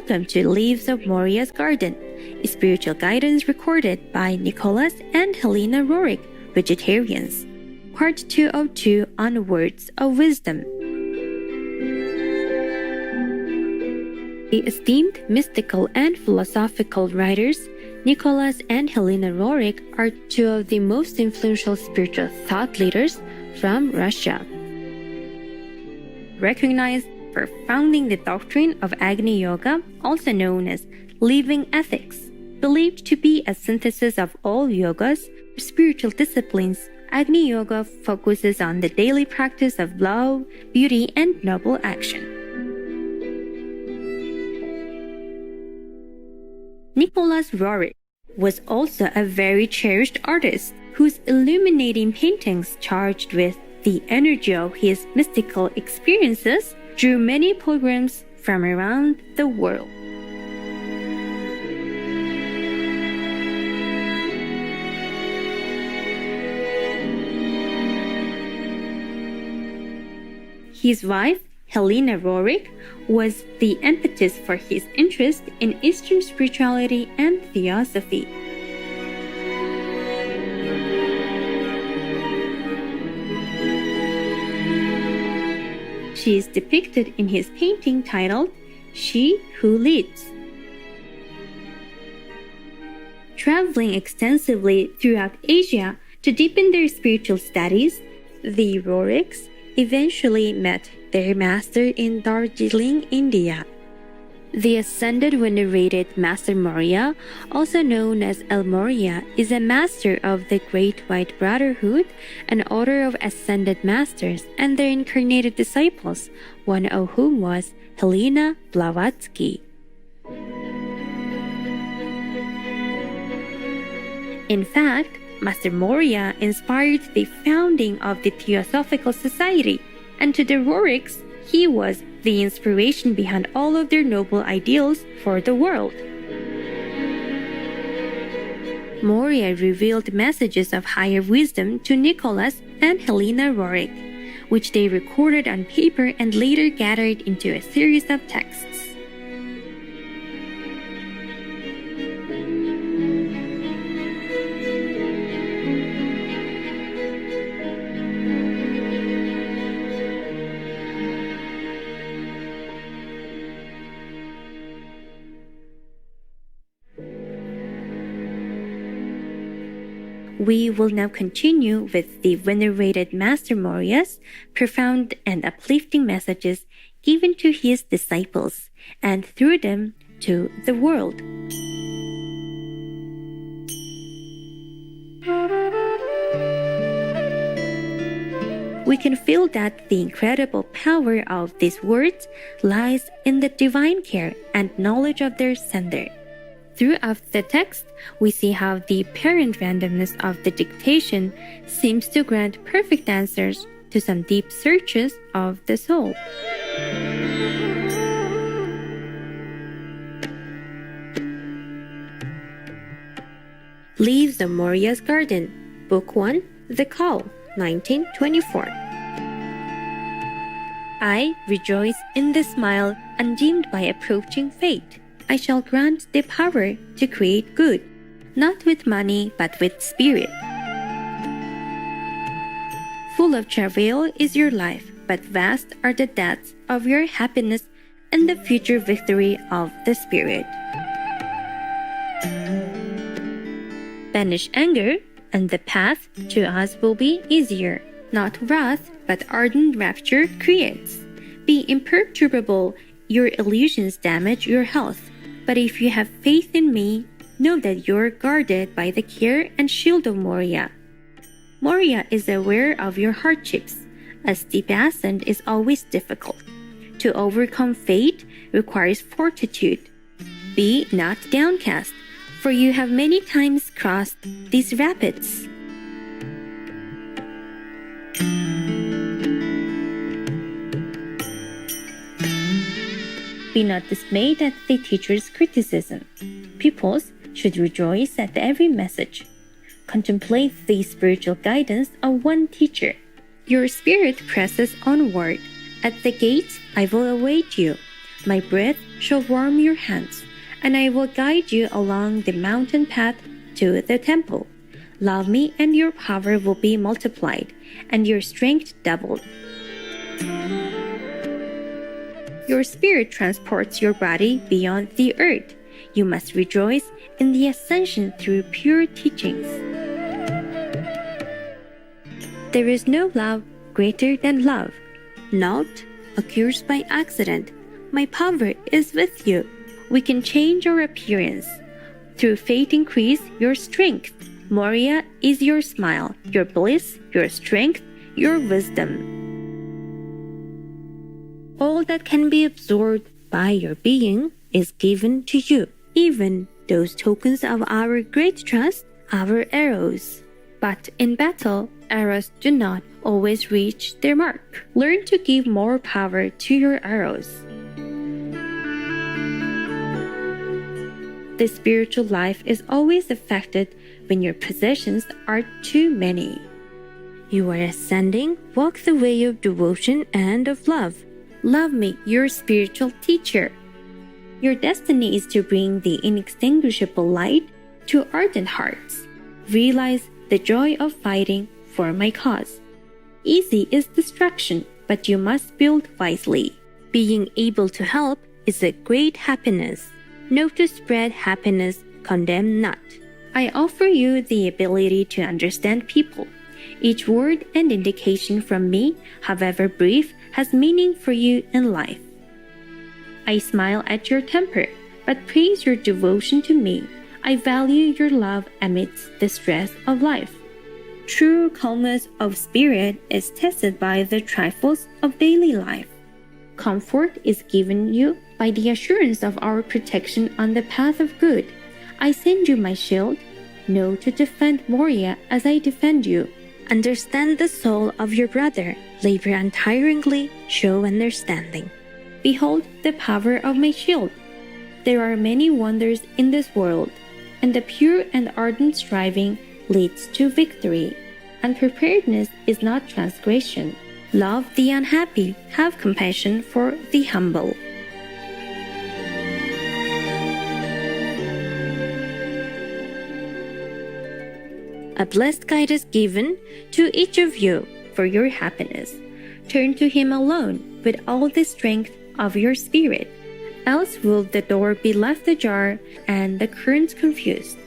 Welcome to Leaves of Morya's Garden, a spiritual guidance recorded by Nicholas and Helena Roerich, vegetarians. Part 202 on Words of Wisdom. The esteemed mystical and philosophical writers Nicholas and Helena Roerich are two of the most influential spiritual thought leaders from Russia. Recognized for founding the doctrine of Agni Yoga, also known as living ethics, believed to be a synthesis of all yogas, spiritual disciplines, Agni Yoga focuses on the daily practice of love, beauty, and noble action. Nicholas Roerich was also a very cherished artist whose illuminating paintings charged with the energy of his mystical experiences drew many pilgrims from around the world. His wife, Helena Roerich, was the impetus for his interest in Eastern spirituality and theosophy. She is depicted in his painting titled She Who Leads. Traveling extensively throughout Asia to deepen their spiritual studies, the Roerichs eventually met their master in Darjeeling, India. The ascended venerated Master Morya, also known as El Morya, is a master of the Great White Brotherhood, an order of ascended masters and their incarnated disciples, one of whom was Helena Blavatsky. In fact, Master Morya inspired the founding of the Theosophical Society, and to the Roerichs, he was the inspiration behind all of their noble ideals for the world. Morya revealed messages of higher wisdom to Nicholas and Helena Roerich, which they recorded on paper and later gathered into a series of texts. We will now continue with the venerated Master Morya's profound and uplifting messages given to his disciples, and through them to the world. We can feel that the incredible power of these words lies in the divine care and knowledge of their sender. Throughout the text, we see how the apparent randomness of the dictation seems to grant perfect answers to some deep searches of the soul. Leaves of Morya's Garden, Book 1, The Call, 1924. I rejoice in the smile undimmed by approaching fate. I shall grant the power to create good, not with money but with spirit. Full of travail is your life, but vast are the depths of your happiness and the future victory of the spirit. Banish anger, and the path to us will be easier. Not wrath, but ardent rapture creates. Be imperturbable, your illusions damage your health. But if you have faith in me, know that you're guarded by the care and shield of Morya. Morya is aware of your hardships. A steep ascent is always difficult. To overcome fate requires fortitude. Be not downcast, for you have many times crossed these rapids. Be not dismayed at the teacher's criticism. Pupils should rejoice at every message. Contemplate the spiritual guidance of one teacher. Your spirit presses onward. At the gates I will await you. My breath shall warm your hands, and I will guide you along the mountain path to the temple. Love me, and your power will be multiplied, and your strength doubled. Your spirit transports your body beyond the earth. You must rejoice in the ascension through pure teachings. There is no love greater than love. Naught occurs by accident. My power is with you. We can change our appearance. Through faith increase your strength. Morya is your smile, your bliss, your strength, your wisdom. All that can be absorbed by your being is given to you, even those tokens of our great trust, our arrows. But in battle, arrows do not always reach their mark. Learn to give more power to your arrows. The spiritual life is always affected when your possessions are too many. You are ascending, walk the way of devotion and of love. Love me, your spiritual teacher. Your destiny is to bring the inextinguishable light to ardent hearts. Realize the joy of fighting for my cause. Easy is destruction, but you must build wisely. Being able to help is a great happiness. No to spread happiness, condemn not. I offer you the ability to understand people. Each word and indication from me, however brief, has meaning for you in life. I smile at your temper, but praise your devotion to me. I value your love amidst the stress of life. True calmness of spirit is tested by the trifles of daily life. Comfort is given you by the assurance of our protection on the path of good. I send you my shield. Know to defend Morya as I defend you. Understand the soul of your brother. Labor untiringly, show understanding. Behold the power of my shield. There are many wonders in this world, and the pure and ardent striving leads to victory. Unpreparedness is not transgression. Love the unhappy, have compassion for the humble. A blessed guide is given to each of you for your happiness. Turn to him alone with all the strength of your spirit, else will the door be left ajar and the currents confused.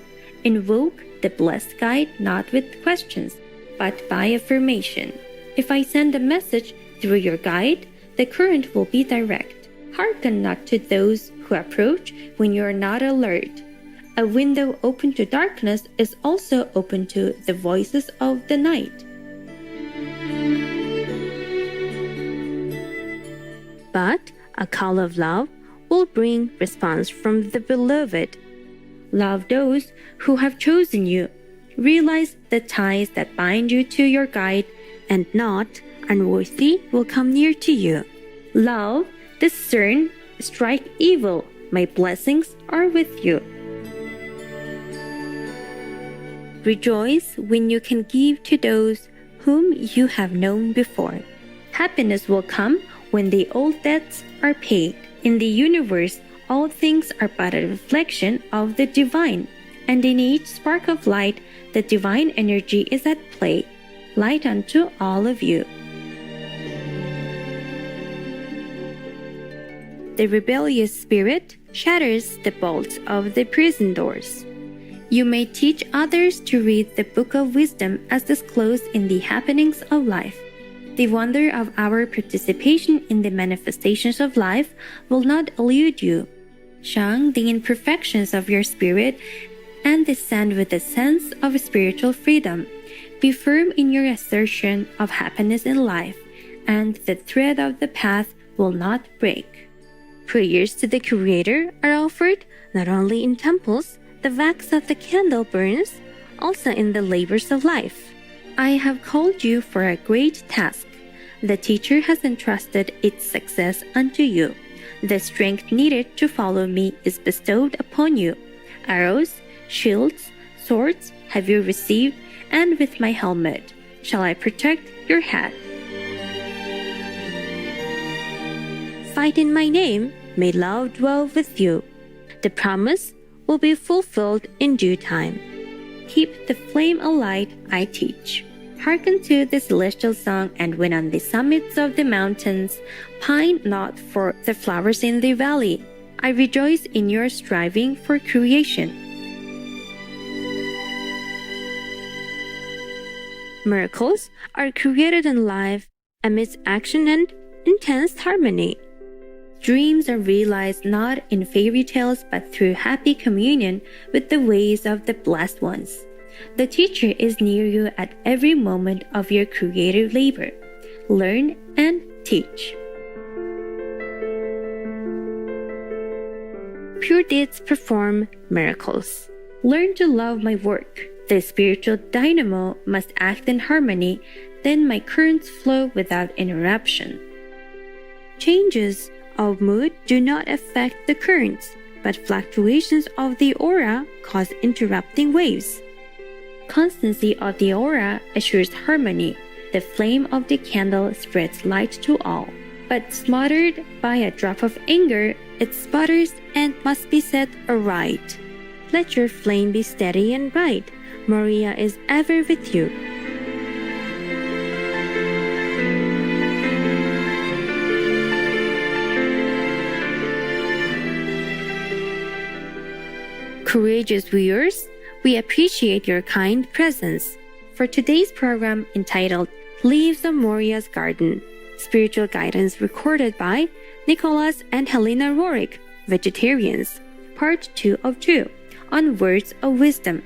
Invoke the blessed guide not with questions, but by affirmation. If I send a message through your guide, the current will be direct. Hearken not to those who approach when you are not alert. A window open to darkness is also open to the voices of the night. But a call of love will bring response from the beloved. Love those who have chosen you. Realize the ties that bind you to your guide, and not unworthy will come near to you. Love, discern, strike evil. My blessings are with you. Rejoice when you can give to those whom you have known before. Happiness will come when the old debts are paid. In the universe, all things are but a reflection of the divine, and in each spark of light, the divine energy is at play. Light unto all of you. The rebellious spirit shatters the bolts of the prison doors. You may teach others to read the book of wisdom as disclosed in the happenings of life. The wonder of our participation in the manifestations of life will not elude you. Shun the imperfections of your spirit and descend with a sense of spiritual freedom. Be firm in your assertion of happiness in life, and the thread of the path will not break. Prayers to the Creator are offered not only in temples. The wax of the candle burns, also in the labors of life. I have called you for a great task. The teacher has entrusted its success unto you. The strength needed to follow me is bestowed upon you. Arrows, shields, swords have you received, and with my helmet shall I protect your head. Fight in my name, may love dwell with you. The promise will be fulfilled in due time. Keep the flame alight, I teach. Hearken to the celestial song, and when on the summits of the mountains, pine not for the flowers in the valley. I rejoice in your striving for creation. Miracles are created in life amidst action and intense harmony. Dreams are realized not in fairy tales but through happy communion with the ways of the blessed ones. The teacher is near you at every moment of your creative labor. Learn and teach. Pure deeds perform miracles. Learn to love my work. The spiritual dynamo must act in harmony, then my currents flow without interruption. Changes of mood do not affect the currents, but fluctuations of the aura cause interrupting waves. Constancy of the aura assures harmony. The flame of the candle spreads light to all. But smothered by a drop of anger, it sputters and must be set aright. Let your flame be steady and bright. Morya is ever with you. Courageous viewers, we appreciate your kind presence. For today's program entitled Leaves of Morya's Garden, spiritual guidance recorded by Nicholas and Helena Roerich, vegetarians, part 2 of 2, on words of wisdom.